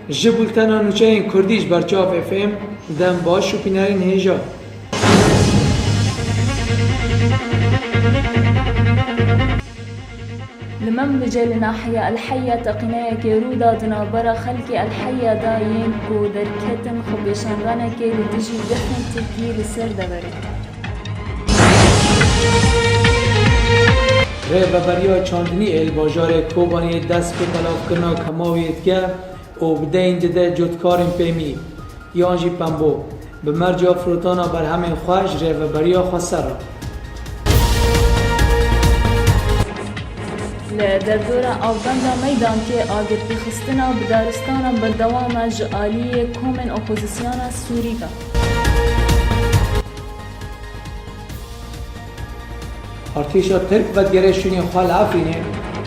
جبولتنا نوچه کردیش برچاف FM دم باش و پینارین هیجا لمنبجة لناحية الحية تقنية كيرودا دنابرة خلقي الحية داين بو دركتن خبشان رانكي لدجي دخن تركي لسر دبري رهبریا چاندنی الباجار کوبانی دست به تلاف کرنا کماویت که او بده اینجده جدکارن پیمی یانجی پنبو به مرجع فروتانا بر همین خوش رهبریا خسر را لدردورة آفغاندا ميدان كي آگرتی خستنا بدارستانا بردوام جعالی کومن اپوزیسیانا سوریگا ارتشا ترک و گرشونی خال عفرینه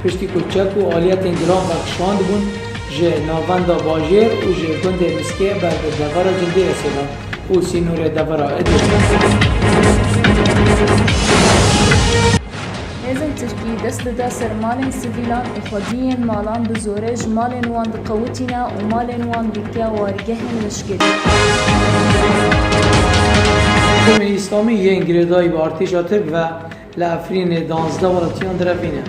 پشتی کوچک و آلیت انگرام بخشاند بون جه ناوندا باجر و جه گند مسکه بر دورا جنده رسیدن و سینور دورا ادیل هزم ترکی دست دا سر مالین سیویلان اخوادیین مالان بزورج مالین وان دقوتینا و مالین وان دکیا وارگهن لشگری حکومت اسلامی یه انگریدایی با ارتشا ترک و لافرین 12 ولاتیان درفینه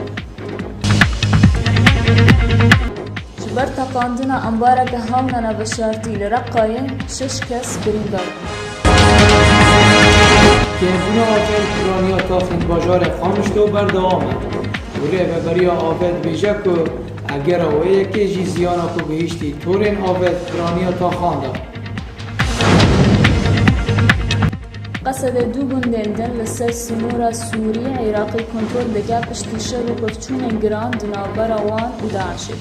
جبر تقاندنا انبارا که هاونانا بشارتی لرقای 6 کس بریندار گهبونا آفد کرانیا تا خندباجار خامشتو بردوامه بوله ببریا آفد بیجه که اگر آوه که جی زیانا که بهشتی تورین آفد کرانیا تا خانده قصد دو گندن دن لسر سنورا سوری عراقی کنترل دگه پشتی شر و پفچون گران دنابرا وان و داعشی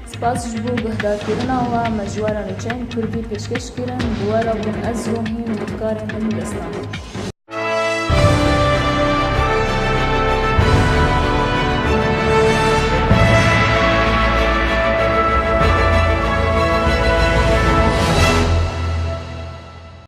سپاس جبو بهدار کرنا و مجوارا نچین کردی پیشکش کرن بوارا بون از روحین مدکارن هم دستان